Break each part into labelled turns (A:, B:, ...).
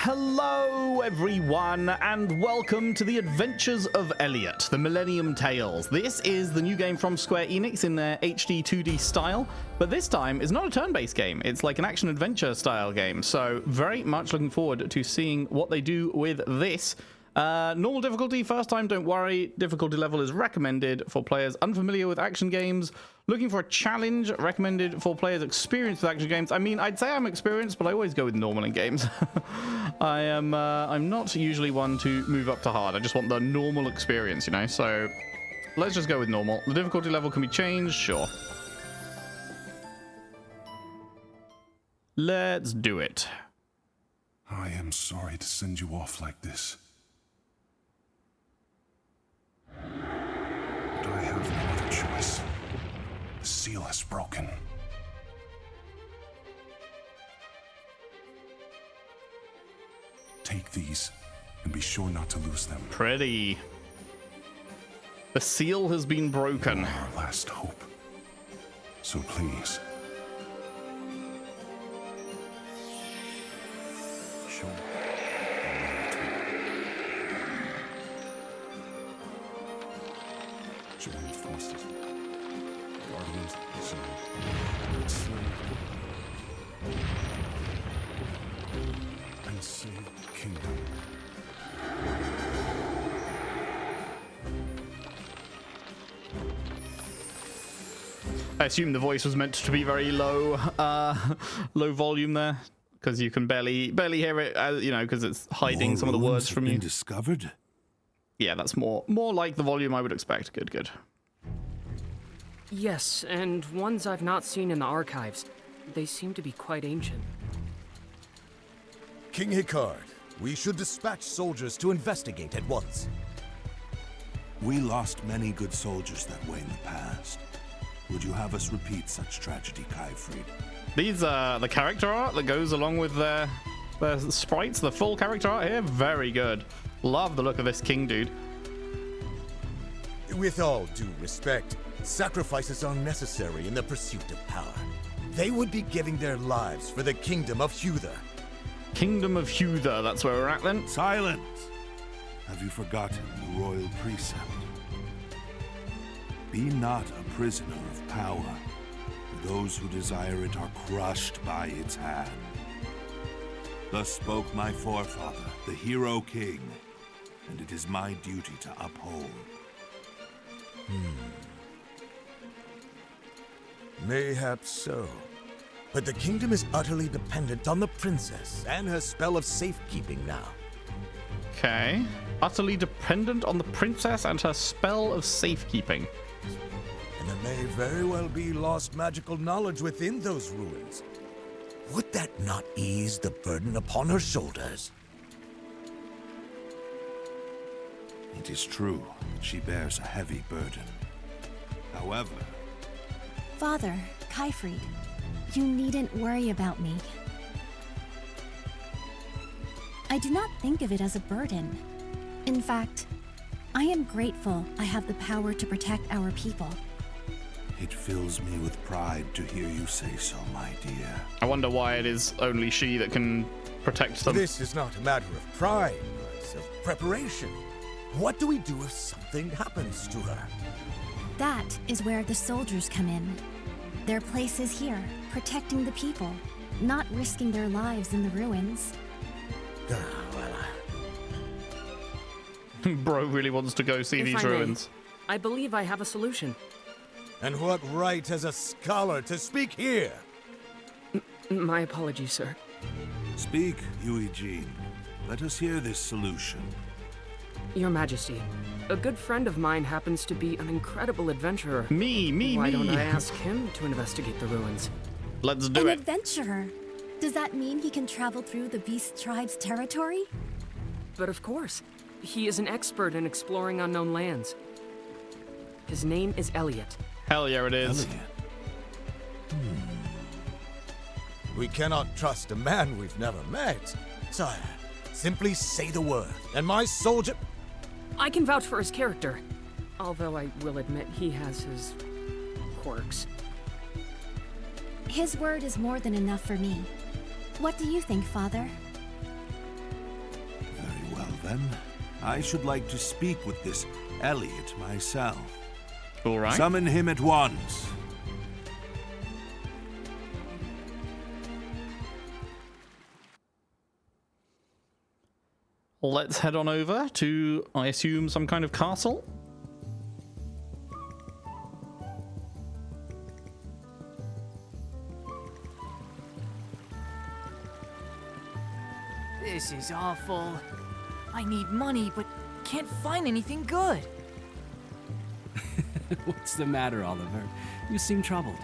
A: Hello everyone, and welcome to the Adventures of Elliot, the Millennium Tales. This is the new game from Square Enix in their HD 2D style, but this time it's not a turn-based game. It's like an action-adventure style game, so very much looking forward to seeing what they do with this. Normal difficulty, first time, don't worry. Difficulty level is recommended for players unfamiliar with action games. Looking for a challenge, recommended for players experienced with action games. I mean, I'd say I'm experienced, but I always go with normal in games. I'm not usually one to move up to hard. I just want the normal experience, you know? So let's just go with normal. The difficulty level can be changed, sure. Let's do it.
B: I am sorry to send you off like this. But I have no other choice. The seal is broken. Take these, and be sure not to lose them.
A: Pretty. The seal has been broken.
B: You are our last hope. So please. Show me. Join forces. Guardians of the Sun. And save the kingdom.
A: I assume the voice was meant to be very low, low volume there, because you can barely hear it, you know, because it's hiding some of the words from you.
B: Discovered?
A: Yeah, that's more like the volume I would expect. Good.
C: Yes, and ones I've not seen in the archives. They seem to be quite ancient.
D: King Hicard, we should dispatch soldiers to investigate at once.
E: We lost many good soldiers that way in the past. Would you have us repeat such tragedy, Kaifried?
A: These the character art that goes along with the sprites, the full character art here, very good. Love the look of this king dude.
D: With all due respect, sacrifices are necessary in the pursuit of power. They would be giving their lives for the Kingdom of Huther.
A: Kingdom of Huther, that's where we're at then.
E: Silence! Have you forgotten the royal precept? Be not a prisoner of power, for those who desire it are crushed by its hand. Thus spoke my forefather, the hero king, and it is my duty to uphold.
D: Mayhaps so. But the kingdom is utterly dependent on the princess and her spell of safekeeping now.
A: Okay. Utterly dependent on the princess and her spell of safekeeping.
D: And there may very well be lost magical knowledge within those ruins. Would that not ease the burden upon her shoulders?
E: It is true that she bears a heavy burden. However...
F: Father, Kaifried, you needn't worry about me. I do not think of it as a burden. In fact, I am grateful I have the power to protect our people.
E: It fills me with pride to hear you say so, my dear.
A: I wonder why it is only she that can protect them.
D: This is not a matter of pride, but of preparation. What do we do if something happens to her?
F: That is where the soldiers come in. Their place is here, protecting the people, not risking their lives in the ruins.
A: Bro really wants to go see these ruins.
C: I believe I have a solution.
D: And what right has a scholar to speak here?
C: My apologies, sir.
E: Speak, Eugene. Let us hear this solution.
C: Your Majesty, a good friend of mine happens to be an incredible adventurer.
A: Me.
C: Why don't I ask him to investigate the ruins?
A: Let's do
F: An
A: it.
F: adventurer? Does that mean he can travel through the Beast Tribe's territory?
C: But of course, he is an expert in exploring unknown lands. His name is Elliot.
A: Hell yeah, it is.
E: Elliot.
D: We cannot trust a man we've never met. Sire, simply say the word, and my soldier...
C: I can vouch for his character, although I will admit he has his quirks.
F: His word is more than enough for me. What do you think, Father?
E: then. I should like to speak with this Elliot myself.
A: All right.
E: Summon him at once.
A: Let's head on over to, I assume, some kind of castle.
G: This is awful. I need money, but can't find anything good.
H: What's the matter, Oliver? You seem troubled.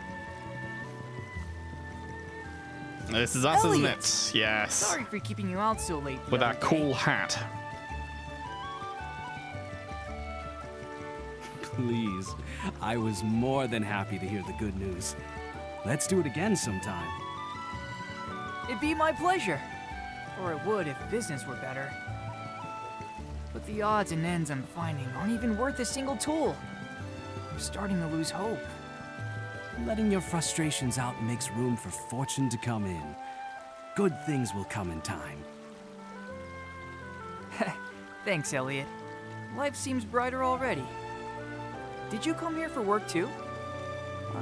A: This is us,
G: Elliot!
A: isn't it? Yes.
G: Sorry for keeping you out so late. the
A: With
G: other
A: that
G: day.
A: cool hat.
H: Please. I was more than happy to hear the good news. Let's do it again sometime.
G: It'd be my pleasure. Or it would if business were better. But the odds and ends I'm finding aren't even worth a single tool. I'm starting to lose hope.
H: Letting your frustrations out makes room for fortune to come in. Good things will come in time.
G: Thanks, Elliot. Life seems brighter already. Did you come here for work too?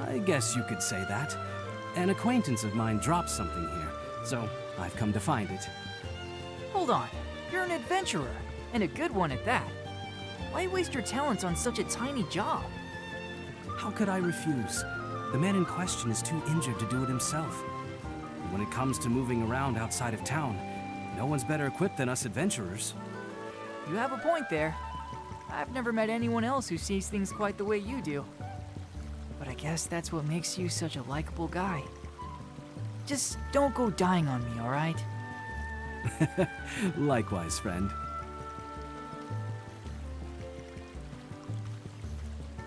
H: I guess you could say that. An acquaintance of mine dropped something here, so I've come to find it.
G: Hold on. You're an adventurer, and a good one at that. Why waste your talents on such a tiny job?
H: How could I refuse? The man in question is too injured to do it himself. And when it comes to moving around outside of town, no one's better equipped than us adventurers.
G: You have a point there. I've never met anyone else who sees things quite the way you do. But I guess that's what makes you such a likable guy. Just don't go dying on me, alright?
H: Likewise, friend.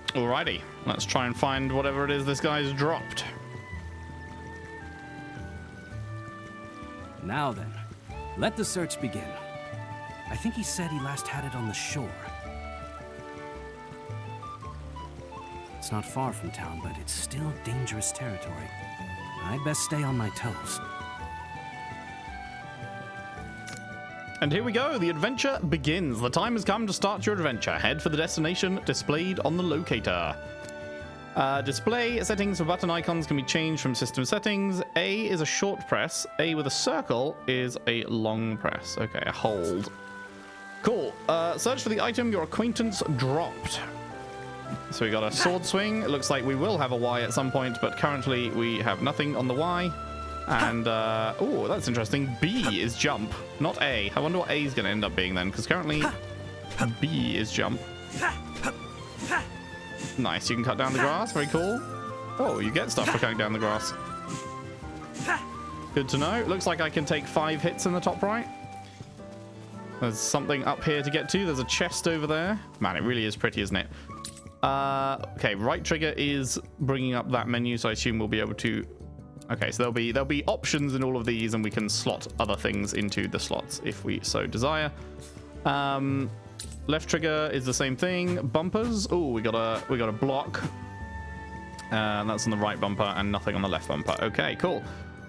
A: Alrighty, let's try and find whatever it is this guy's dropped.
H: Now then, let the search begin. I think he said he last had it on the shore. It's not far from town, but it's still dangerous territory. I'd best stay on my toes.
A: And here we go, the adventure begins. The time has come to start your adventure. Head for the destination displayed on the locator. Display settings for button icons can be changed from system settings. A is a short press. A with a circle is a long press. Okay, a hold. Cool. Search for the item your acquaintance dropped. So we got a sword swing. It looks like we will have a Y at some point, but currently we have nothing on the Y. And, oh, that's interesting. B is jump, not A. I wonder what A is going to end up being then, because currently B is jump. Nice, you can cut down the grass. Very cool. Oh, you get stuff for cutting down the grass. Good to know. Looks like I can take 5 hits in the top right. There's something up here to get to. There's a chest over there. Man, it really is pretty, isn't it? Okay, right trigger is bringing up that menu, so I assume we'll be able to... Okay, so there'll be options in all of these, and we can slot other things into the slots if we so desire. Left trigger is the same thing. Bumpers. Oh, we got a block. And that's on the right bumper and nothing on the left bumper. Okay, cool.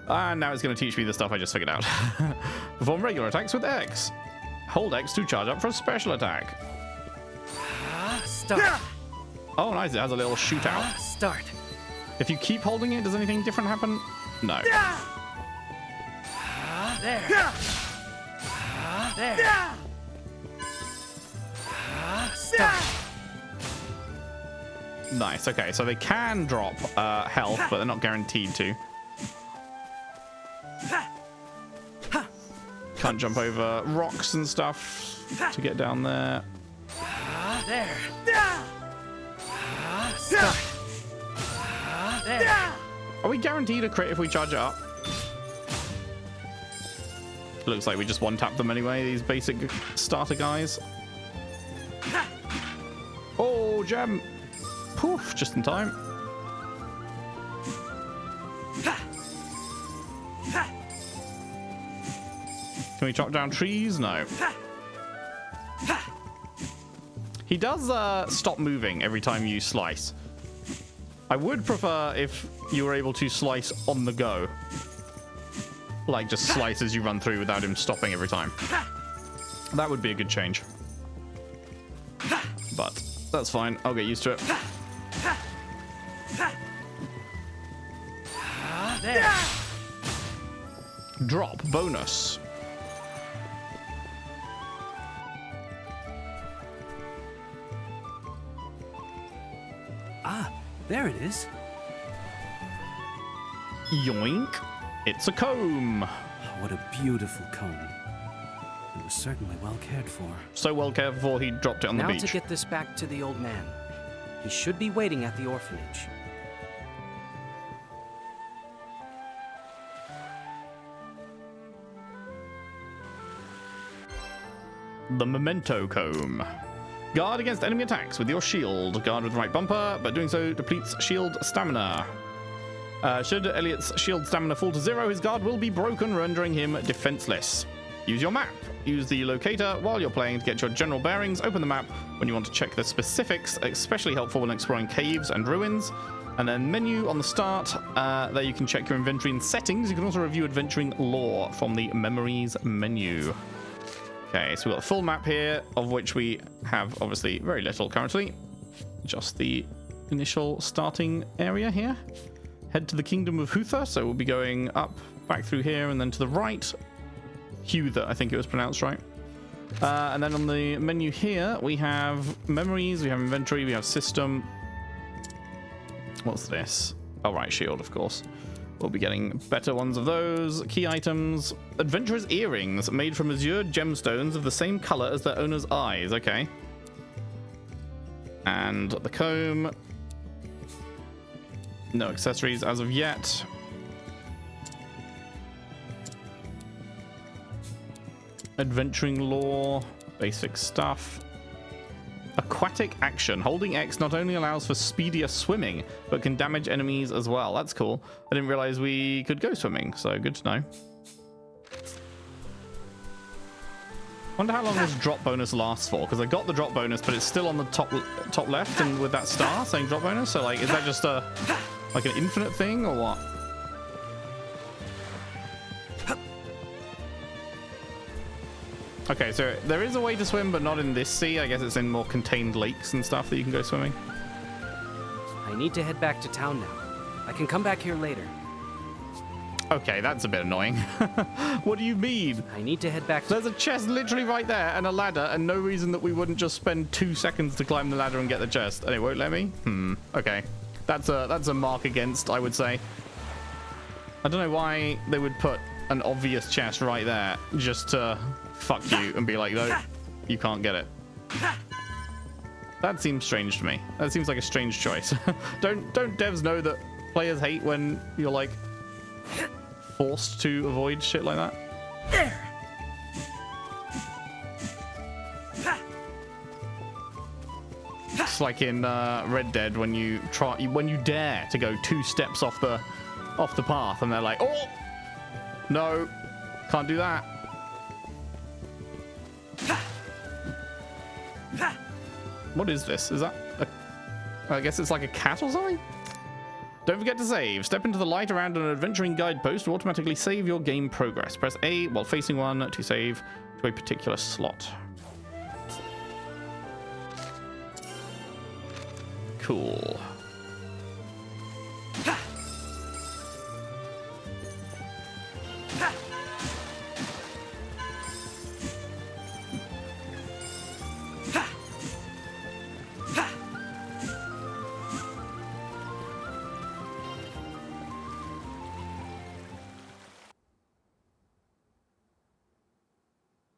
A: And now it's going to teach me the stuff I just figured out. Perform regular attacks with X. Hold X to charge up for a special attack.
G: Start.
A: Oh, nice. It has a little shootout.
G: Start.
A: If you keep holding it, does anything different happen? No.
G: There. There. Start.
A: Nice. Okay, so they can drop health, but they're not guaranteed to. Can't jump over rocks and stuff to get down there.
G: There. Start. There.
A: Are we guaranteed a crit if we charge it up? Looks like we just one-tap them anyway, these basic starter guys. Oh, gem! Poof, just in time. Can we chop down trees? No. He does stop moving every time you slice. I would prefer if you were able to slice on the go. Like, just slice as you run through without him stopping every time. That would be a good change. But that's fine. I'll get used to it.
C: There.
A: Drop bonus.
H: Ah, there it is.
A: Yoink. It's a comb.
H: What a beautiful comb. It was certainly well cared for.
A: So well cared for, he dropped it on the
H: Now
A: beach.
H: to get this back to the old man. He should be waiting at the orphanage.
A: The Memento Comb. Guard against enemy attacks with your shield. Guard with right bumper, but doing so depletes shield stamina. Should Elliot's shield stamina fall to 0, his guard will be broken, rendering him defenseless. Use your map. Use the locator while you're playing to get your general bearings. Open the map when you want to check the specifics, especially helpful when exploring caves and ruins. And then menu on the start, there you can check your inventory and settings. You can also review adventuring lore from the memories menu. Okay, so we've got a full map here, of which we have obviously very little currently. Just the initial starting area here. Head to the Kingdom of Huther, so we'll be going up, back through here, and then to the right. Heuria, I think it was pronounced right. And then on the menu here, we have memories, we have inventory, we have system. What's this? Oh, right, shield, of course. We'll be getting better ones of those. Key items. Adventurer's earrings made from azure gemstones of the same color as their owner's eyes. Okay. And the comb. No accessories as of yet. Adventuring lore. Basic stuff. Aquatic action. Holding X not only allows for speedier swimming, but can damage enemies as well. That's cool. I didn't realize we could go swimming, so good to know. Wonder how long this drop bonus lasts for, because I got the drop bonus, but it's still on the top left and with that star saying drop bonus. So like, is that just a like an infinite thing or what? Okay, so there is a way to swim, but not in this sea. I guess it's in more contained lakes and stuff that you can go swimming.
H: I need to head back to town now. I can come back here later.
A: Okay, that's a bit annoying. What do you mean?
H: I need to head back to...
A: There's a chest literally right there and a ladder, and no reason that we wouldn't just spend 2 seconds to climb the ladder and get the chest. And it won't let me? Okay. That's a mark against, I would say. I don't know why they would put an obvious chest right there just to fuck you and be like, no, you can't get it. That seems strange to me. That seems like a strange choice. Don't devs know that players hate when you're like forced to avoid shit like that?
G: There.
A: It's like in Red Dead when you dare to go 2 steps off the path and they're like, oh no, can't do that. What is this? Is that I guess it's like a cat or something? Don't forget to save. Step into the light around an adventuring guidepost to automatically save your game progress. Press A while facing one to save to a particular slot. Cool.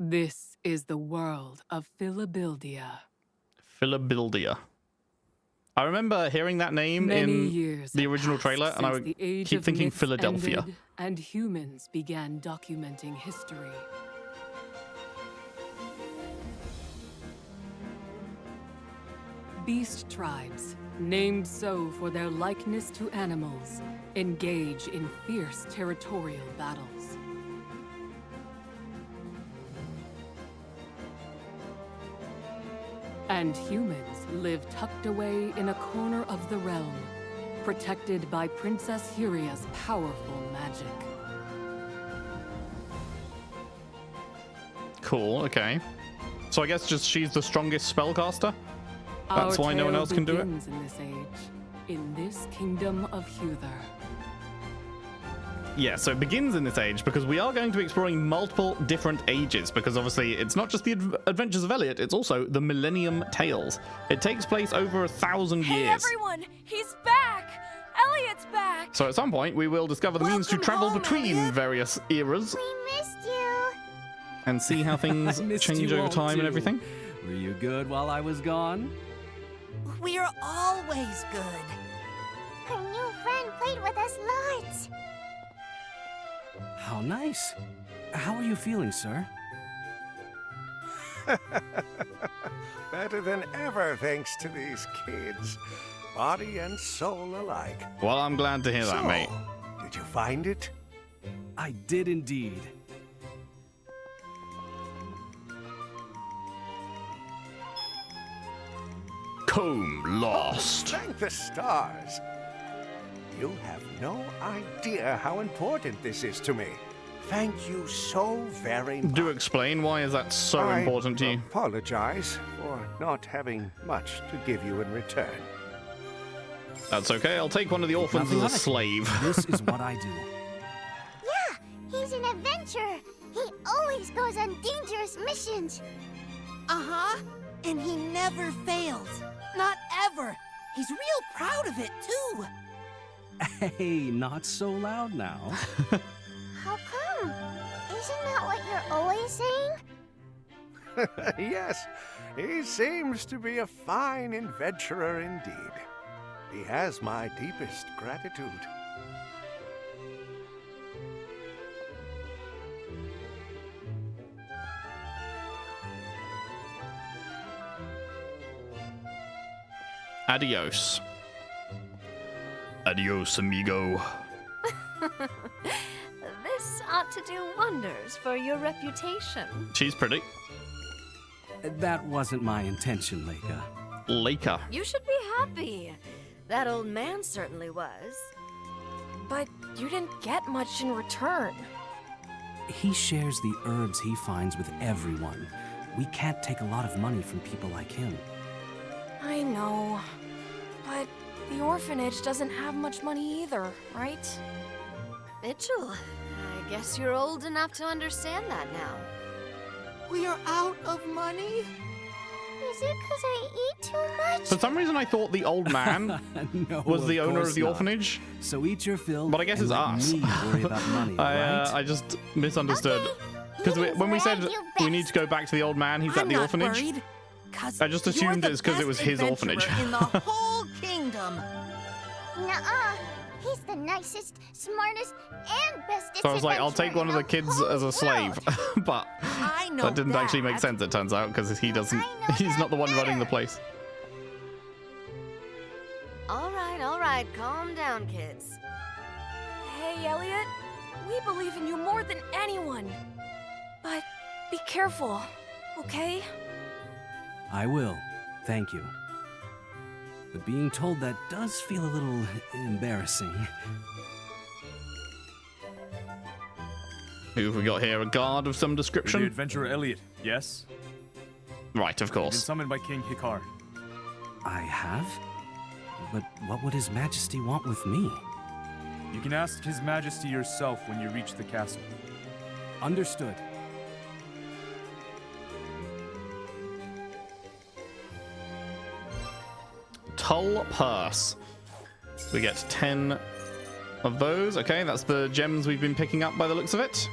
C: This is the world of Philabieldia.
A: Philabieldia. I remember hearing that name in the original trailer, and I would keep thinking Philadelphia.
C: And humans began documenting history. Beast tribes, named so for their likeness to animals, engage in fierce territorial battles. And humans live tucked away in a corner of the realm, protected by Princess Heuria's powerful magic.
A: Cool, okay. So I guess just she's the strongest spellcaster? That's
C: Our
A: why no one
C: tale
A: else can do it?
C: begins in this age, in this Kingdom of Huther.
A: Yeah, so it begins in this age because we are going to be exploring multiple different ages, because obviously it's not just the Adventures of Elliot, it's also the Millennium Tales. It takes place over 1,000 years.
I: Hey everyone, he's back! Elliot's back!
A: So at some point we will discover the means to
I: Welcome
A: travel
I: home,
A: between
I: Elliot.
A: various eras
F: We missed you.
A: and see how things
H: missed
A: change
H: you
A: over
H: all
A: time and
H: too.
A: everything.
H: Were you good while I was gone?
I: We're always good.
F: Our new friend played with us lots.
H: How nice. How are you feeling, sir?
J: Better than ever, thanks to these kids. Body and soul alike.
A: Well, I'm glad to hear that, mate.
J: Did you find it?
H: I did indeed.
A: Comb lost.
J: Thank the stars. You have no idea how important this is to me. Thank you so very much.
A: Do explain, why is that so
J: I
A: important to you?
J: apologize for not having much to give you in return.
A: That's okay, I'll take one of the orphans as
H: Nothing
A: a
H: like it.
A: slave.
H: This is what I do.
F: Yeah, he's an adventurer. He always goes on dangerous missions.
I: Uh-huh. And he never fails. Not ever. He's real proud of it, too.
H: Hey, not so loud now.
F: How come? Isn't that what you're always saying?
J: Yes, he seems to be a fine adventurer indeed. He has my deepest gratitude.
A: Adios. Adios, amigo.
K: This ought to do wonders for your reputation.
A: She's pretty.
H: That wasn't my intention, Leica.
A: Leica.
K: You should be happy. That old man certainly was.
I: But you didn't get much in return.
H: He shares the herbs he finds with everyone. We can't take a lot of money from people like him.
I: I know. But the orphanage doesn't have much money either, right?
K: Mitchell, I guess you're old enough to understand that now.
I: We are out of money?
F: Is it because I eat too much?
A: For some reason I thought the old man
H: No,
A: was the owner
H: course
A: of the
H: not.
A: orphanage.
H: So eat your fill.
A: But I guess
H: and
A: it's
H: let
A: us.
H: me worry about money, right?
A: I just misunderstood.
F: Okay,
A: Because
F: you
A: when we
F: do
A: said
F: what you
A: we need to go back to the old man, he's at the
I: I'm not
A: orphanage.
I: worried, 'cause
A: I just
I: you're
A: assumed
I: the
A: it's 'cause it was
I: best
A: his orphanage.
I: adventurer in the whole kingdom.
F: Nuh-uh. He's the nicest, smartest, and bestest
A: So I was like, I'll take
F: adventurer
A: one of the
F: in
A: kids
F: whole
A: as a slave.
F: world.
A: But
I: I know
A: that didn't actually make
I: that.
A: sense, it turns out, because he doesn't.
F: I know
A: He's
F: that
A: not the one running the
F: better.
A: place.
K: All right, calm down, kids.
I: Hey, Elliot. We believe in you more than anyone. But be careful, okay?
H: I will. Thank you. But being told that does feel a little embarrassing.
A: Who have we got here? A guard of some
L: You're the
A: description?
L: adventurer Elliot, yes?
A: Right, of
L: You've been
A: course.
L: summoned by King Hikar.
H: I have? But what would His Majesty want with me?
L: You can ask His Majesty yourself when you reach the castle.
H: Understood.
A: Tull purse. We get 10 of those. Okay, that's the gems we've been picking up by the looks of it.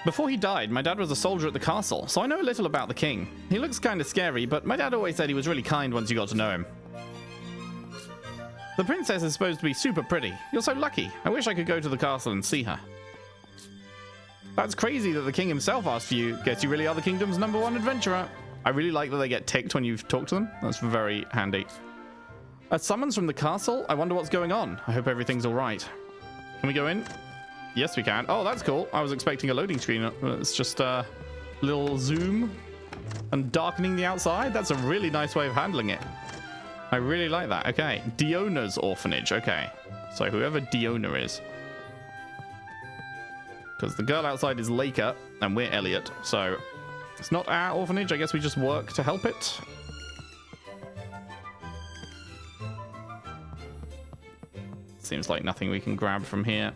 A: Before he died, my dad was a soldier at the castle, so I know a little about the king. He looks kind of scary, but my dad always said he was really kind once you got to know him. The princess is supposed to be super pretty. You're so lucky. I wish I could go to the castle and see her. That's crazy that the king himself asked for you. Guess you really are the kingdom's #1 adventurer. I really like that they get ticked when you've talked to them. That's very handy. A summons from the castle? I wonder what's going on. I hope everything's all right. Can we go in? Yes, we can. Oh, that's cool. I was expecting a loading screen. It's just a little zoom and darkening the outside. That's a really nice way of handling it. I really like that. Okay. Diona's orphanage. Okay. So whoever Diona is. Because the girl outside is Laker, and we're Elliot, so it's not our orphanage. I guess we just work to help it. Seems like nothing we can grab from here.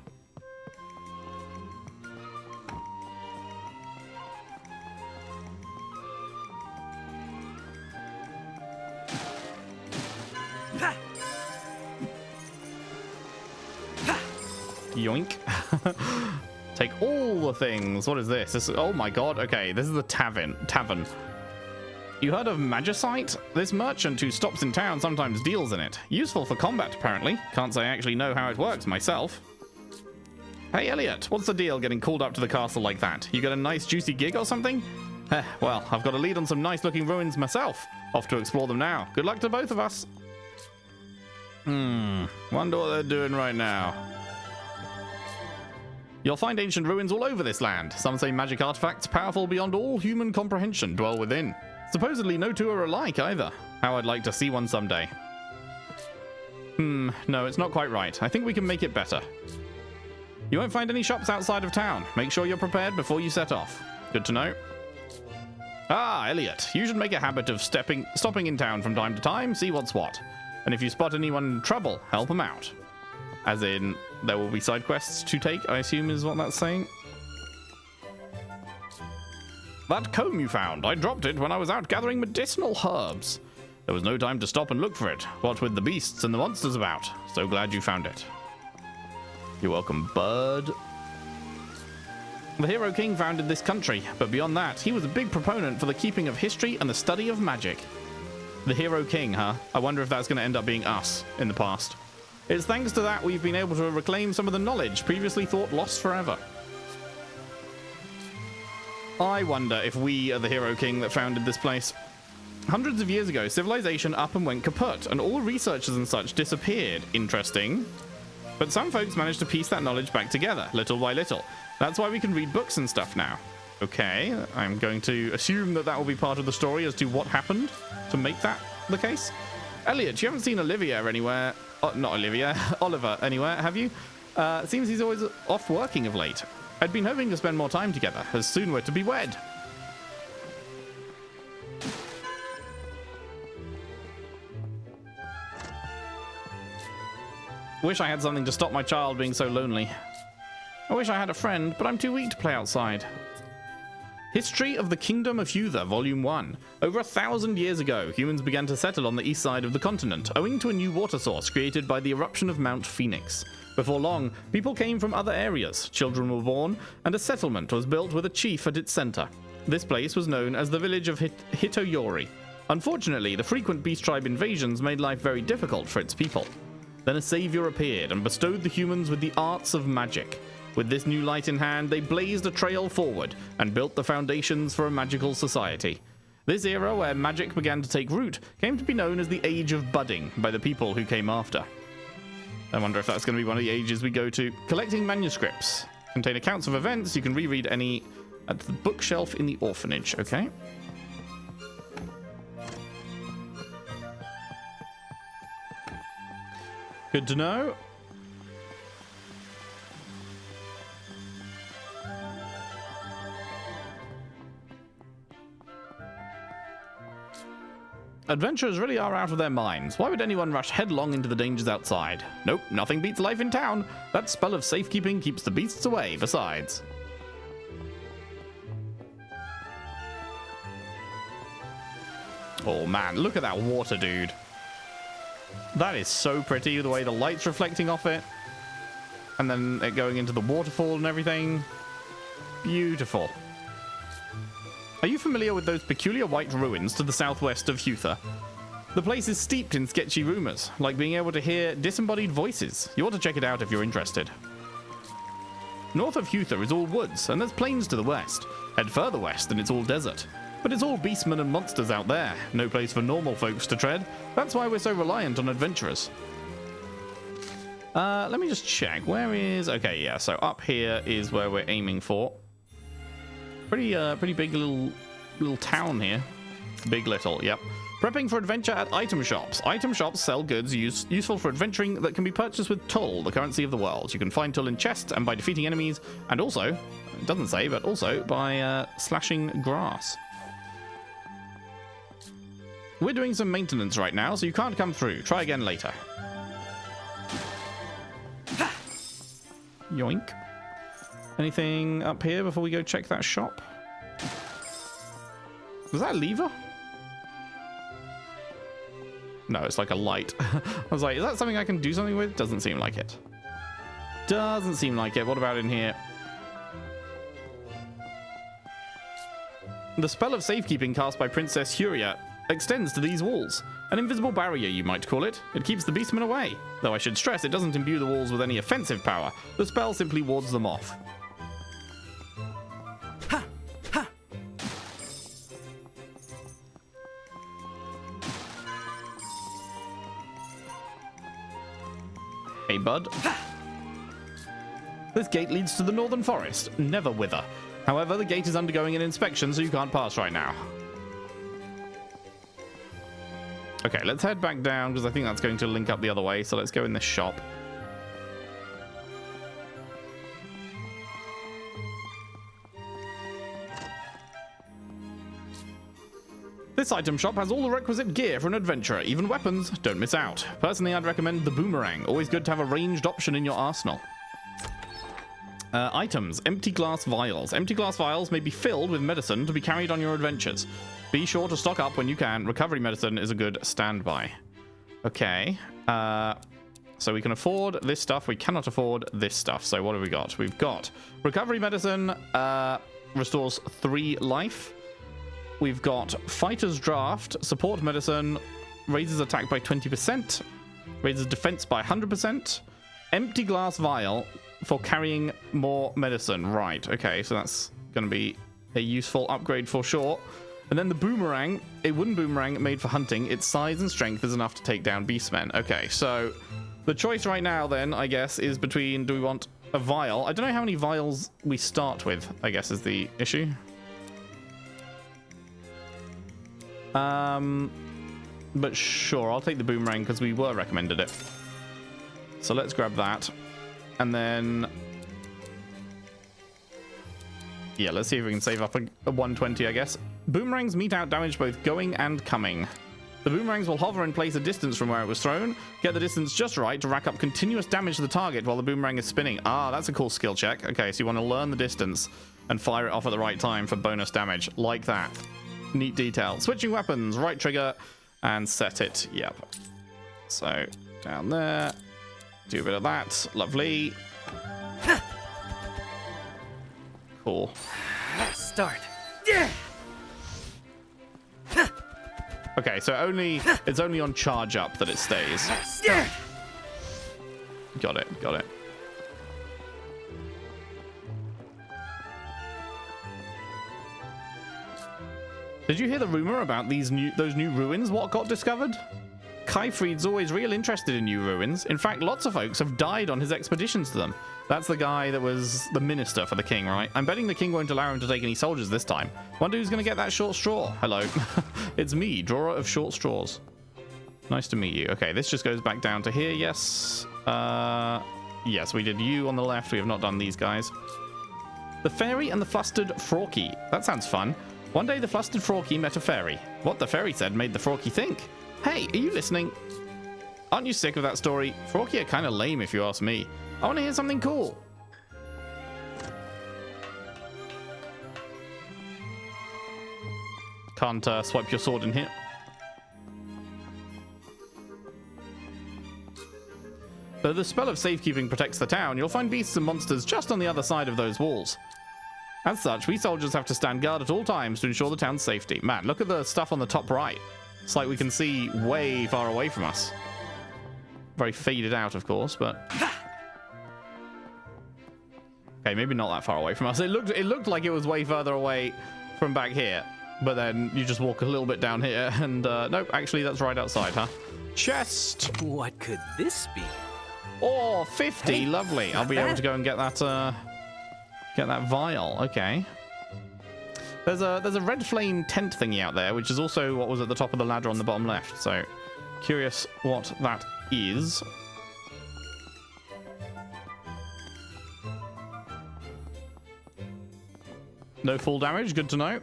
A: Yoink. Take all the things. What is this? Oh my god. Okay, this is the tavern. You heard of Magicite? This merchant who stops in town sometimes deals in it. Useful for combat, apparently. Can't say I actually know how it works myself. Hey, Elliot, what's the deal getting called up to the castle like that? You got a nice juicy gig or something? Well, I've got a lead on some nice-looking ruins myself. Off to explore them now. Good luck to both of us. Wonder what they're doing right now. You'll find ancient ruins all over this land. Some say magic artifacts powerful beyond all human comprehension dwell within. Supposedly no two are alike either. How I'd like to see one someday. No, it's not quite right. I think we can make it better. You won't find any shops outside of town. Make sure you're prepared before you set off. Good to know. Ah, Elliot, you should make a habit of stopping in town from time to time, see what's what. And if you spot anyone in trouble, help them out. As in, there will be side quests to take, I assume is what that's saying. That comb you found, I dropped it when I was out gathering medicinal herbs. There was no time to stop and look for it, what with the beasts and the monsters about. So glad you found it. You're welcome, bud. The Hero King founded this country, but beyond that, he was a big proponent for the keeping of history and the study of magic. The Hero King, huh? I wonder if that's going to end up being us in the past. It's thanks to that we've been able to reclaim some of the knowledge previously thought lost forever. I wonder if we are the Hero King that founded this place. Hundreds of years ago, civilization up and went kaput, and all researchers and such disappeared. Interesting. But some folks managed to piece that knowledge back together, little by little. That's why we can read books and stuff now. Okay, I'm going to assume that that will be part of the story as to what happened to make that the case. Elliot, you haven't seen Olivia anywhere. Not Olivia, Oliver anywhere, have you? Seems he's always off working of late. I'd been hoping to spend more time together, as soon we're to be wed. Wish I had something to stop my child being so lonely. I wish I had a friend, but I'm too weak to play outside. History of the Kingdom of Huther, Volume 1. Over 1,000 years ago, humans began to settle on the east side of the continent, owing to a new water source created by the eruption of Mount Phoenix. Before long, people came from other areas, children were born, and a settlement was built with a chief at its center. This place was known as the village of Heuria. Unfortunately, the frequent beast tribe invasions made life very difficult for its people. Then a savior appeared and bestowed the humans with the arts of magic. With this new light in hand, they blazed a trail forward and built the foundations for a magical society. This era, where magic began to take root, came to be known as the Age of Budding by the people who came after. I wonder if that's going to be one of the ages we go to. Collecting manuscripts. Contain accounts of events. You can reread any at the bookshelf in the orphanage, okay? Good to know. Adventurers really are out of their minds. Why would anyone rush headlong into the dangers outside? Nope, nothing beats life in town. That spell of safekeeping keeps the beasts away, besides. Oh man, look at that water, dude. That is so pretty, the way the light's reflecting off it. And then it going into the waterfall and everything. Beautiful. Are you familiar with those peculiar white ruins to the southwest of Huther? The place is steeped in sketchy rumors, like being able to hear disembodied voices. You ought to check it out if you're interested. North of Huther is all woods, and there's plains to the west. Head further west and it's all desert. But it's all beastmen and monsters out there. No place for normal folks to tread. That's why we're so reliant on adventurers. Let me just check. Where is... Okay, yeah, so up here is where we're aiming for. Pretty big little town here. Big little, yep. Prepping for adventure at item shops. Item shops sell goods useful for adventuring that can be purchased with Tull, the currency of the world. You can find Tull in chests and by defeating enemies, and also, it doesn't say, but also by slashing grass. We're doing some maintenance right now, so you can't come through. Try again later. Yoink. Anything up here before we go check that shop? Was that a lever? No, it's like a light. I was like, is that something I can do something with? Doesn't seem like it. Doesn't seem like it. What about in here? The spell of safekeeping cast by Princess Heuria extends to these walls. An invisible barrier, you might call it. It keeps the beastmen away. Though I should stress, it doesn't imbue the walls with any offensive power. The spell simply wards them off. Ha! Ha! Hey, bud. This gate leads to the northern forest, never Wither. However, the gate is undergoing an inspection, so you can't pass right now. Okay, let's head back down, because I think that's going to link up the other way, so let's go in this shop. This item shop has all the requisite gear for an adventurer, even weapons. Don't miss out. Personally, I'd recommend the boomerang. Always good to have a ranged option in your arsenal. Items. Empty glass vials. Empty glass vials may be filled with medicine to be carried on your adventures. Be sure to stock up when you can. Recovery medicine is a good standby. Okay. So we can afford this stuff. We cannot afford this stuff. So what have we got? We've got recovery medicine. Restores 3 life. We've got Fighter's Draft, Support Medicine, raises attack by 20%, raises defense by 100%, Empty Glass Vial for carrying more medicine. Right, okay, so that's going to be a useful upgrade for sure. And then the Boomerang, a wooden boomerang made for hunting. Its size and strength is enough to take down beastmen. Okay, so the choice right now then, I guess, is between, do we want a vial? I don't know how many vials we start with, I guess, is the issue. But sure, I'll take the boomerang because we were recommended it. So let's grab that. And then... yeah, let's see if we can save up a 120, I guess. Boomerangs mete out damage both going and coming. The boomerangs will hover in place a distance from where it was thrown. Get the distance just right to rack up continuous damage to the target while the boomerang is spinning. Ah, that's a cool skill check. Okay, so you want to learn the distance and fire it off at the right time for bonus damage. Like that. Neat detail. Switching weapons, right trigger, and set it. Yep. So, down there. Do a bit of that. Lovely. Cool.
G: Start.
A: Okay, so it's only on charge up that it stays.
G: Start.
A: Got it, got it. Did you hear the rumor about those new ruins? What got discovered? Kaifried's always real interested in new ruins. In fact, lots of folks have died on his expeditions to them. That's the guy that was the minister for the king, right? I'm betting the king won't allow him to take any soldiers this time. Wonder who's going to get that short straw. Hello. It's me, drawer of short straws. Nice to meet you. Okay, this just goes back down to here, yes. Yes, we did you on the left. We have not done these guys. The fairy and the flustered Frauky. That sounds fun. One day the flustered Frauky met a fairy. What the fairy said made the Frauky think. Hey, are you listening? Aren't you sick of that story? Frauky are kind of lame if you ask me. I want to hear something cool. Can't swipe your sword in here. Though the spell of safekeeping protects the town, you'll find beasts and monsters just on the other side of those walls. As such, we soldiers have to stand guard at all times to ensure the town's safety. Man, look at the stuff on the top right. It's like we can see way far away from us. Very faded out, of course, but... okay, maybe not that far away from us. It looked like it was way further away from back here. But then you just walk a little bit down here and... nope, actually that's right outside, huh? Chest!
H: What could this be?
A: Oh, 50! Hey, lovely. I'll be able to go and get that vial. Okay. There's a red flame tent thingy out there, which is also what was at the top of the ladder on the bottom left. So, curious what that is. No full damage, good to know.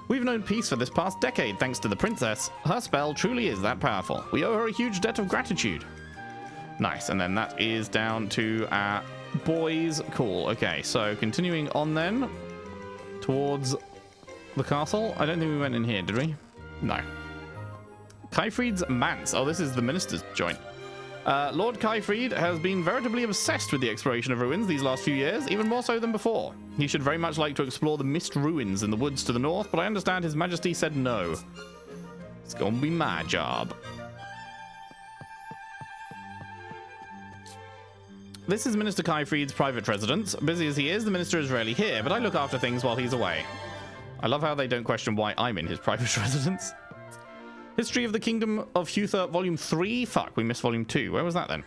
A: We've known peace for this past decade thanks to the princess. Her spell truly is that powerful. We owe her a huge debt of gratitude. Nice, and then that is down to our boys. Cool, okay, so continuing on then towards the castle. I don't think we went in here, did we? No. Kaifried's manse. Oh, this is the minister's joint. Lord Kaifried has been veritably obsessed with the exploration of ruins these last few years, even more so than before. He should very much like to explore the mist ruins in the woods to the north, but I understand His Majesty said no. It's gonna be my job. This is Minister Kaifried's private residence. Busy as he is, the minister is rarely here, but I look after things while he's away. I love how they don't question why I'm in his private residence. History of the Kingdom of Huther, Volume 3? Fuck, we missed Volume 2. Where was that then?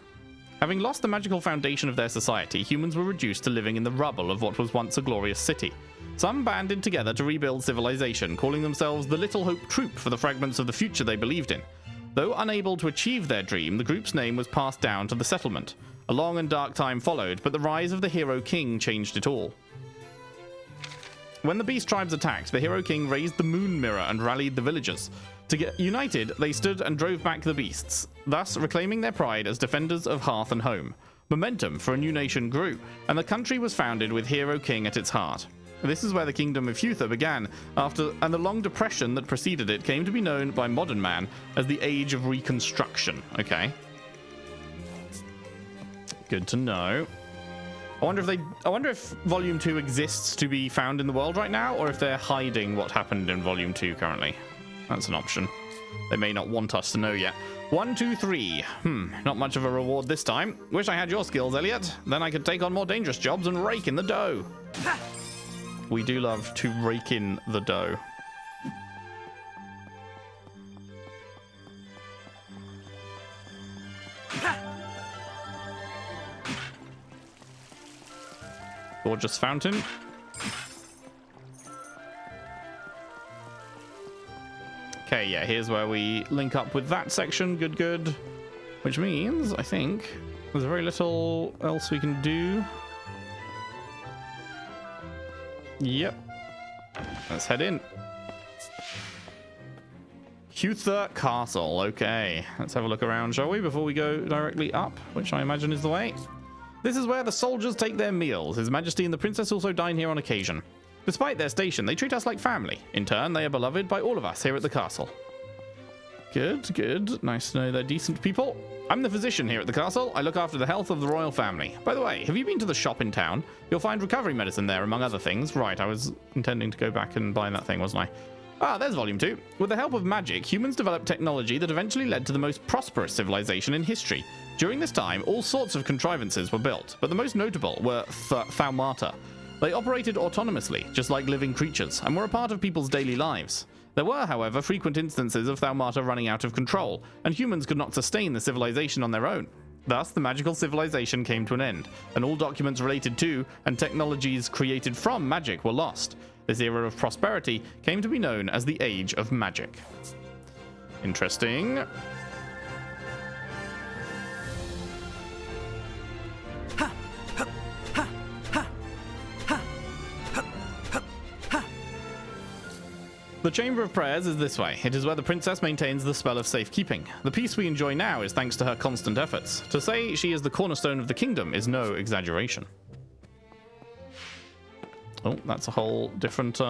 A: Having lost the magical foundation of their society, humans were reduced to living in the rubble of what was once a glorious city. Some banded together to rebuild civilization, calling themselves the Little Hope Troop for the fragments of the future they believed in. Though unable to achieve their dream, the group's name was passed down to the settlement. A long and dark time followed, but the rise of the Hero King changed it all. When the Beast Tribes attacked, the Hero King raised the Moon Mirror and rallied the villagers. To get united, they stood and drove back the beasts, thus reclaiming their pride as defenders of hearth and home. Momentum for a new nation grew, and the country was founded with Hero King at its heart. This is where the Kingdom of Huther began, and the long depression that preceded it came to be known by modern man as the Age of Reconstruction. Okay. Good to know. I wonder if Volume 2 exists to be found in the world right now, or if they're hiding what happened in Volume 2 currently. That's an option. They may not want us to know yet. 1, 2, 3. Not much of a reward this time. Wish I had your skills, Elliot. Then I could take on more dangerous jobs and rake in the dough. We do love to rake in the dough. Gorgeous fountain. Okay, yeah, here's where we link up with that section. Good, good. Which means, I think, there's very little else we can do. Yep. Let's head in. Huther Castle. Okay, let's have a look around, shall we, before we go directly up, which I imagine is the way. This is where the soldiers take their meals. His Majesty and the Princess also dine here on occasion. Despite their station, they treat us like family. In turn, they are beloved by all of us here at the castle. Good, good. Nice to know they're decent people. I'm the physician here at the castle. I look after the health of the royal family. By the way, have you been to the shop in town? You'll find recovery medicine there, among other things. Right, I was intending to go back and buy that thing, wasn't I? Ah, there's Volume 2. With the help of magic, humans developed technology that eventually led to the most prosperous civilization in history. During this time, all sorts of contrivances were built, but the most notable were Thaumata. They operated autonomously, just like living creatures, and were a part of people's daily lives. There were, however, frequent instances of Thaumata running out of control, and humans could not sustain the civilization on their own. Thus, the magical civilization came to an end, and all documents related to and technologies created from magic were lost. This era of prosperity came to be known as the Age of Magic. Interesting. The Chamber of Prayers is this way. It is where the princess maintains the spell of safekeeping. The peace we enjoy now is thanks to her constant efforts. To say she is the cornerstone of the kingdom is no exaggeration. Oh, that's a whole different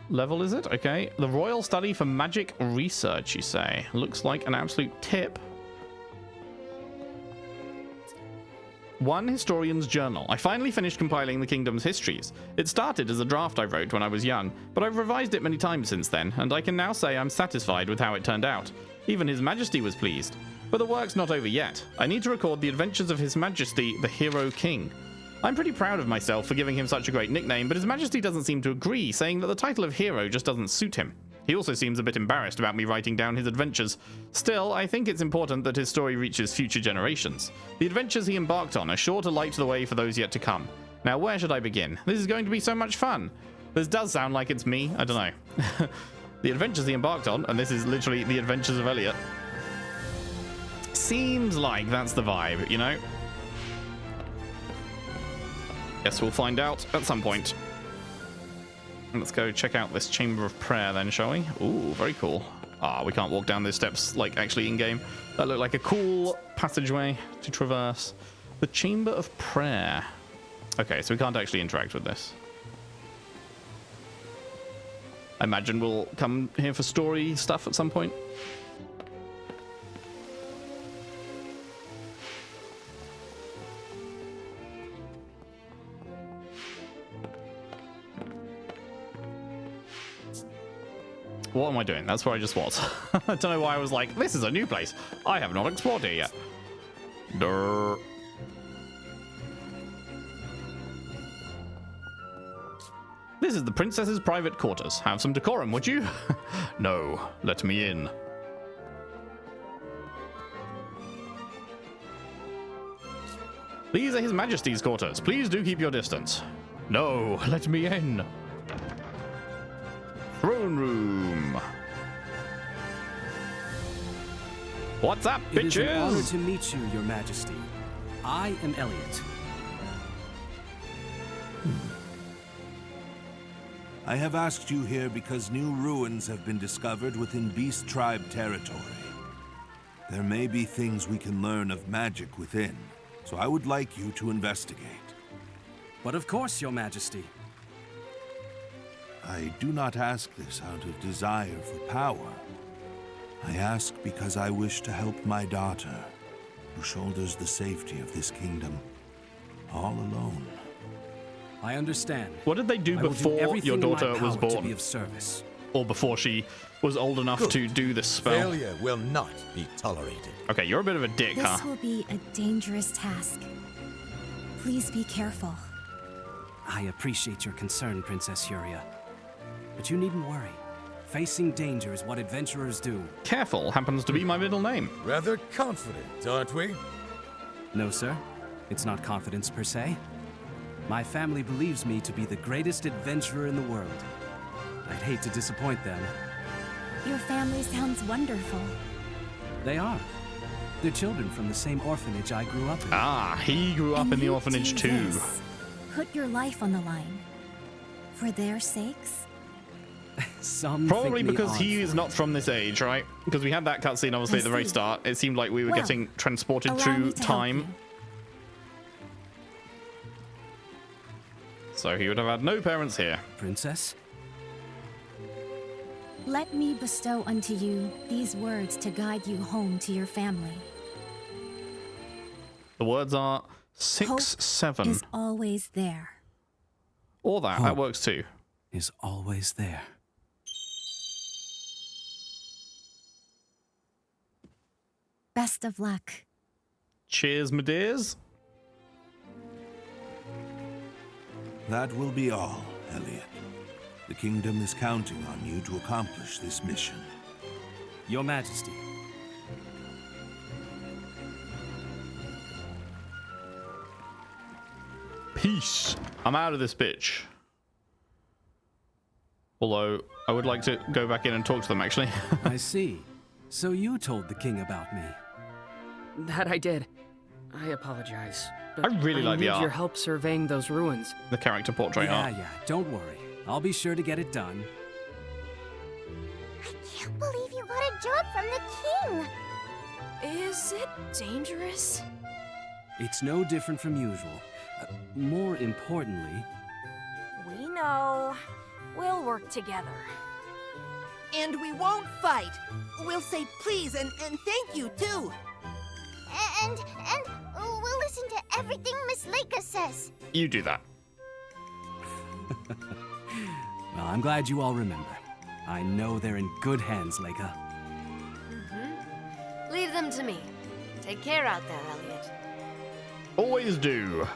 A: level, is it? Okay. The Royal Study for Magic Research, you say. Looks like an absolute tip. One Historian's Journal. I finally finished compiling the kingdom's histories. It started as a draft I wrote when I was young, but I've revised it many times since then, and I can now say I'm satisfied with how it turned out. Even His Majesty was pleased. But the work's not over yet. I need to record the adventures of His Majesty, the Hero King. I'm pretty proud of myself for giving him such a great nickname, but His Majesty doesn't seem to agree, saying that the title of hero just doesn't suit him. He also seems a bit embarrassed about me writing down his adventures. Still, I think it's important that his story reaches future generations. The adventures he embarked on are sure to light the way for those yet to come. Now, where should I begin? This is going to be so much fun. This does sound like it's me. I don't know. The adventures he embarked on, and this is literally the Adventures of Elliot. Seems like that's the vibe, you know? Guess we'll find out at some point. Let's go check out this Chamber of Prayer then, shall we? Ooh, very cool. Ah, we can't walk down these steps, like, actually in-game. That looked like a cool passageway to traverse. The Chamber of Prayer. Okay, so we can't actually interact with this. I imagine we'll come here for story stuff at some point. What am I doing? That's where I just was. I don't know why I was like, this is a new place. I have not explored here yet. Durr. This is the princess's private quarters. Have some decorum, would you? No, let me in. These are His Majesty's quarters. Please do keep your distance. No, let me in. Throne room. What's up, bitches?
H: It is an honor to meet you, Your Majesty. I am Elliot.
E: I have asked you here because new ruins have been discovered within Beast Tribe territory. There may be things we can learn of magic within, so I would like you to investigate.
H: But of course, Your Majesty.
E: I do not ask this out of desire for power. I ask because I wish to help my daughter, who shoulders the safety of this kingdom, all alone.
H: I understand.
A: What did they do before your daughter was born?
H: To be of service.
A: Or before she was old enough to do this spell?
D: Failure will not be tolerated.
A: Okay, you're a bit of a dick, huh?
F: This will be a dangerous task. Please be careful.
H: I appreciate your concern, Princess Heuria. But you needn't worry. Facing danger is what adventurers do.
A: Careful happens to be my middle name.
D: Rather confident, aren't we?
H: No, sir. It's not confidence per se. My family believes me to be the greatest adventurer in the world. I'd hate to disappoint them.
F: Your family sounds wonderful.
H: They are. They're children from the same orphanage I grew up in.
A: Ah, he grew up in the orphanage too.
F: Put your life on the line. For their sakes?
H: Some
A: Probably
H: think me
A: because
H: odd
A: he is not from this age, right? Because we had that cutscene obviously at the very start. It seemed like we were getting transported through time. So he would have had no parents here.
H: Princess?
F: Let me bestow unto you these words to guide you home to your family.
A: The words are 6,
F: Hope
A: 7.
F: is always there.
A: Or that. That works too.
H: Is always there.
F: Best of luck.
A: Cheers, my dears.
E: That will be all, Elliot. The kingdom is counting on you to accomplish this mission.
H: Your Majesty.
A: Peace. I'm out of this bitch. Although, I would like to go back in and talk to them, actually.
H: I see. So you told the king about me.
M: That I did. I apologize. But
A: I really like the
M: need
A: art.
M: your help surveying those ruins.
A: The character portrait art.
H: Yeah, don't worry. I'll be sure to get it done.
I: I can't believe you got a job from the king. Is it dangerous?
H: It's no different from usual. More importantly...
I: We know. We'll work together.
N: And we won't fight. We'll say please and thank you, too.
I: And we'll listen to everything Miss Leica says.
A: You do that.
H: Well, I'm glad you all remember. I know they're in good hands, Leica.
K: Leave them to me. Take care out there, Elliot.
A: Always do.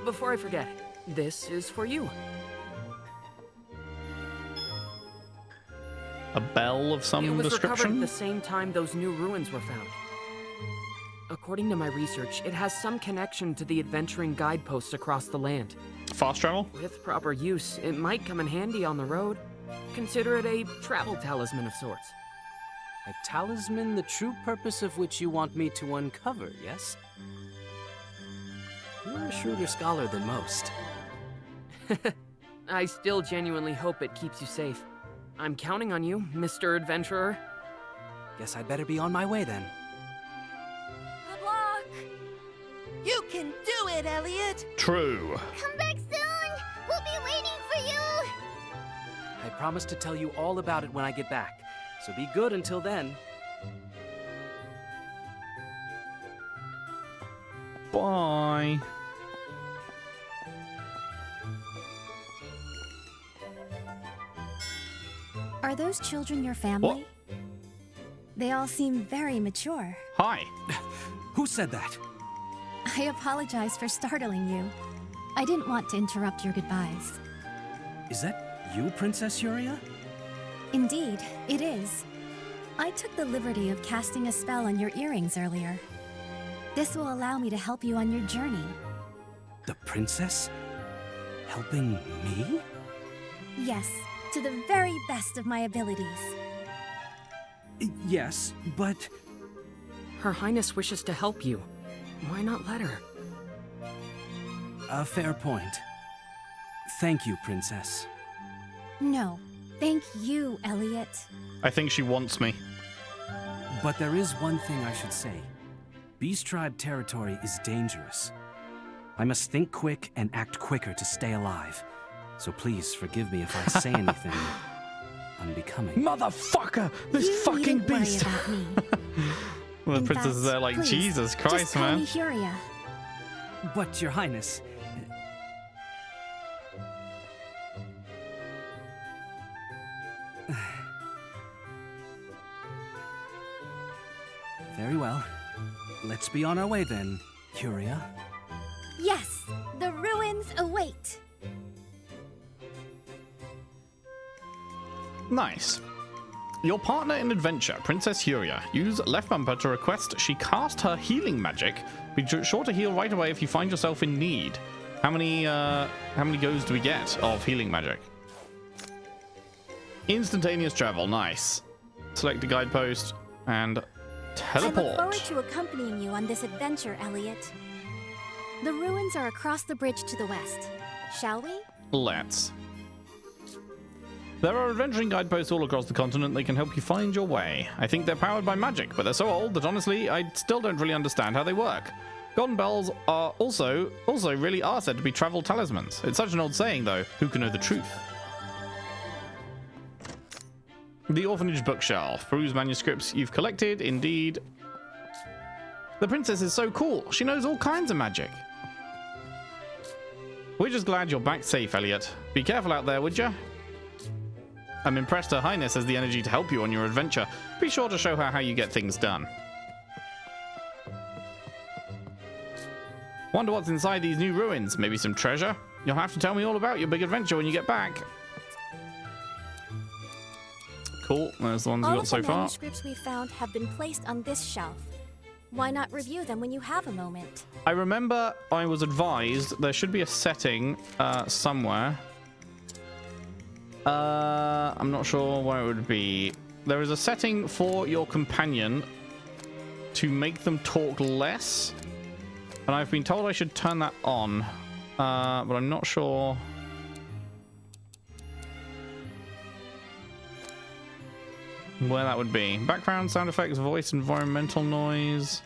M: Before I forget, this is for you.
A: A bell of some
M: It was recovered
A: description?
M: at the same time those new ruins were found. A According to my research, it has some connection to the adventuring guideposts across the land.
A: Fast travel?
M: With proper use, it might come in handy on the road. Consider it a travel talisman of sorts.
H: A talisman, the true purpose of which you want me to uncover, yes? You're a shrewder scholar than most.
M: I still genuinely hope it keeps you safe. I'm counting on you, Mr. Adventurer.
H: Guess I'd better be on my way then.
N: Good luck! You can do it, Elliot!
A: True.
F: Come back soon! We'll be waiting for you!
H: I promise to tell you all about it when I get back, so be good until then.
A: Bye.
F: Are those children your family?
A: What?
F: They all seem very mature.
A: Hi.
H: Who said that?
F: I apologize for startling you. I didn't want to interrupt your goodbyes.
H: Is that you, Princess Heuria?
F: Indeed, it is. I took the liberty of casting a spell on your earrings earlier. This will allow me to help you on your journey.
H: The princess? Helping me?
F: Yes, to the very best of my abilities.
H: Yes, but...
M: Her Highness wishes to help you. Why not let her?
H: A fair point. Thank you, Princess.
F: No, thank you, Elliot.
A: I think she wants me.
H: But there is one thing I should say. Beast Tribe territory is dangerous. I must think quick and act quicker to stay alive. So please forgive me if I say anything unbecoming.
A: Motherfucker! This fucking beast!
F: Worry about me.
A: Well, the
F: In
A: princess
F: fact,
A: is there like,
F: please,
A: Jesus Christ,
F: just call
A: man.
F: me Heuria.
H: But, Your Highness... Very well. Let's be on our way then, Heuria.
F: Yes, the ruins await.
A: Nice. Your partner in adventure, Princess Heuria. Use left bumper to request she cast her healing magic. Be sure to heal right away if you find yourself in need. How many goes do we get of healing magic? Instantaneous travel, nice. Select a guidepost and
F: I look
A: teleport.
F: forward to accompanying you on this adventure, Elliot. The ruins are across the bridge to the west. Shall we?
A: Let's. There are adventuring guideposts all across the continent that can help you find your way. I think they're powered by magic, but they're so old that honestly, I still don't really understand how they work. Golden bells are also really are said to be travel talismans. It's such an old saying though, who can know the truth? The orphanage bookshelf. Peruse manuscripts you've collected, indeed. The princess is so cool. She knows all kinds of magic. We're just glad you're back safe, Elliot. Be careful out there, would you? I'm impressed Her Highness has the energy to help you on your adventure. Be sure to show her how you get things done. Wonder what's inside these new ruins. Maybe some treasure? You'll have to tell me all about your big adventure when you get back. Cool. There's the ones we
F: All
A: got
F: of
A: so
F: the
A: far.
F: manuscripts we found have been placed on this shelf. Why not review them when you have a moment?
A: I remember I was advised there should be a setting somewhere. I'm not sure where it would be. There is a setting for your companion to make them talk less. And I've been told I should turn that on. But I'm not sure. Where that would be. Background sound effects, voice, environmental noise.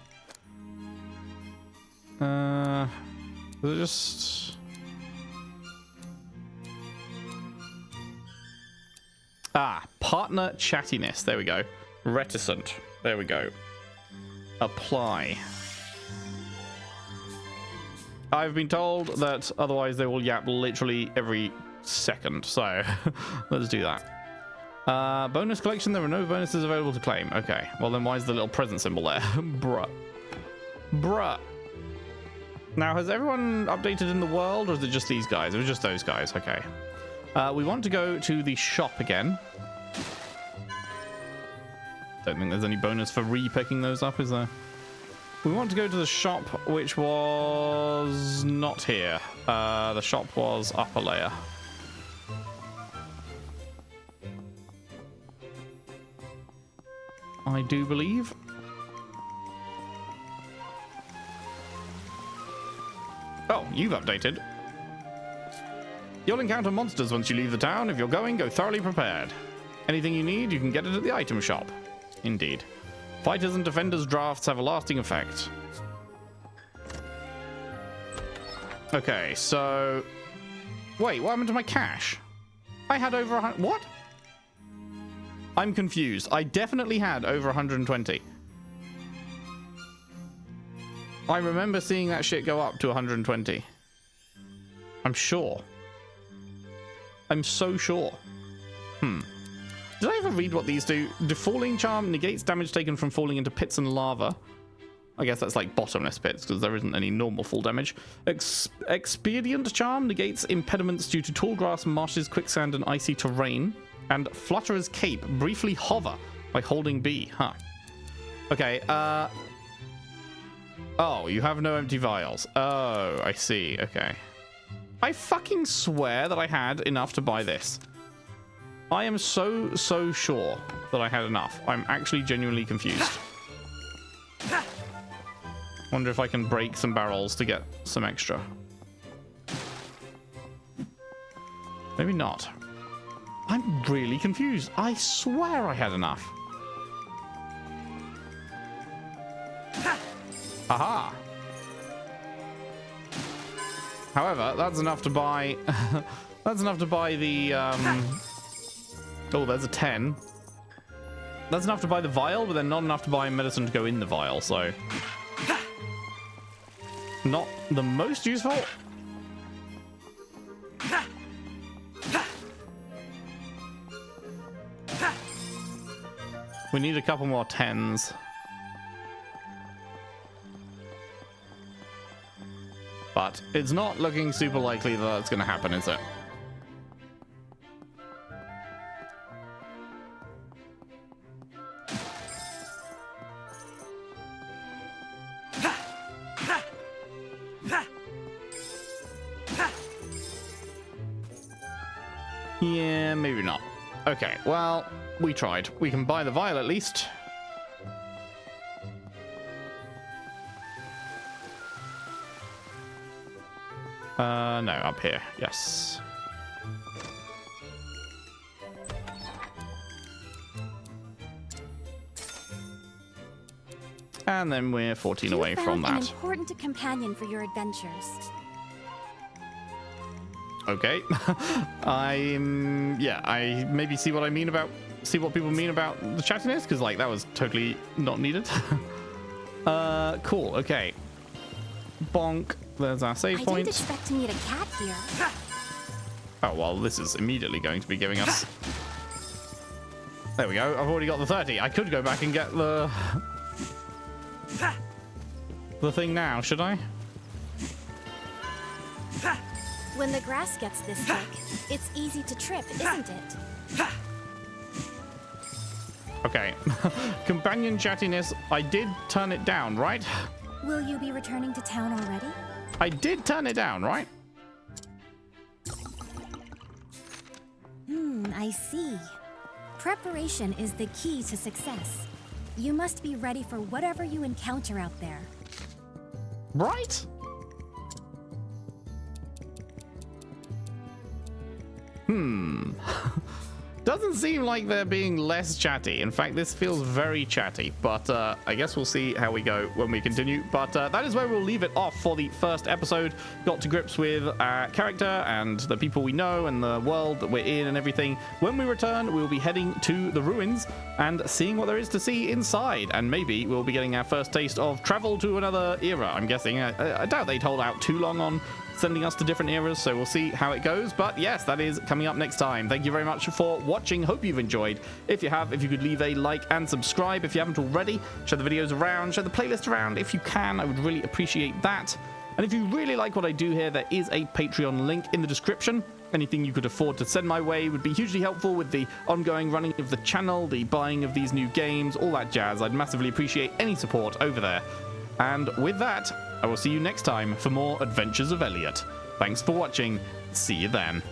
A: Is it just... Ah, partner chattiness. There we go. Reticent. There we go. Apply. I've been told that otherwise they will yap literally every second. So let's do that. Bonus collection. There are no bonuses available to claim. Okay. Well, then why is the little present symbol there? Bruh. Bruh. Now, has everyone updated in the world, or is it just these guys? It was just those guys. Okay. We want to go to the shop again. Don't think there's any bonus for re-picking those up, is there? We want to go to the shop, which was not here. The shop was upper layer. I do believe. Oh, you've updated. You'll encounter monsters once you leave the town. If you're going, go thoroughly prepared. Anything you need, you can get it at the item shop. Indeed. Fighters and defenders drafts have a lasting effect. Okay, so... Wait, what happened to my cash? I had over 100... What? I'm confused. I definitely had over 120. I remember seeing that shit go up to 120. I'm sure. I'm so sure. Did I ever read what these do? Defalling Charm negates damage taken from falling into pits and lava. I guess that's like bottomless pits because there isn't any normal fall damage. Expedient Charm negates impediments due to tall grass, marshes, quicksand, and icy terrain. And Flutterer's Cape, briefly hover by holding B. Huh. Okay, oh, you have no empty vials. Oh, I see. Okay. I fucking swear that I had enough to buy this. I am so sure that I had enough. I'm actually genuinely confused. Wonder if I can break some barrels to get some extra. Maybe not. I'm really confused. I swear I had enough. Aha. However, that's enough to buy... that's enough to buy the... Oh, there's a 10. That's enough to buy the vial, but then not enough to buy medicine to go in the vial, so... Not the most useful. We need a couple more 10s. But it's not looking super likely that that's going to happen, is it? Yeah, maybe not. Okay, well, we tried. We can buy the vial at least. No, up here. Yes. And then we're 14 away from that.
F: An important companion for your adventures.
A: Okay. I maybe see what people mean about the chattiness, because like that was totally not needed. Cool. Okay. Bonk. There's our save point.
F: I didn't expect to meet a cat here.
A: Oh well, this is immediately going to be giving us. There we go. I've already got the 30. I could go back and get the thing now, should I?
F: When the grass gets this thick, it's easy to trip, isn't it?
A: Okay. Companion chattiness. I did turn it down, right?
F: Will you be returning to town already?
A: I did turn it down, right?
F: I see. Preparation is the key to success. You must be ready for whatever you encounter out there.
A: Right? Doesn't seem like they're being less chatty. In fact, this feels very chatty, but I guess we'll see how we go when we continue. But that is where we'll leave it off for the first episode. Got to grips with our character and the people we know and the world that we're in and everything. When we return, we'll be heading to the ruins and seeing what there is to see inside. And maybe we'll be getting our first taste of travel to another era, I'm guessing. I doubt they'd hold out too long on sending us to different eras, so we'll see how it goes. But yes, that is coming up next time. Thank you very much for watching. Hope you've enjoyed. If you have, if you could leave a like and subscribe if you haven't already. Share the videos around, share the playlist around if you can. I would really appreciate that. And if you really like what I do here, there is a Patreon link in the description. Anything you could afford to send my way would be hugely helpful with the ongoing running of the channel, the buying of these new games, all that jazz. I'd massively appreciate any support over there. And with that, I will see you next time for more Adventures of Elliot. Thanks for watching. See you then.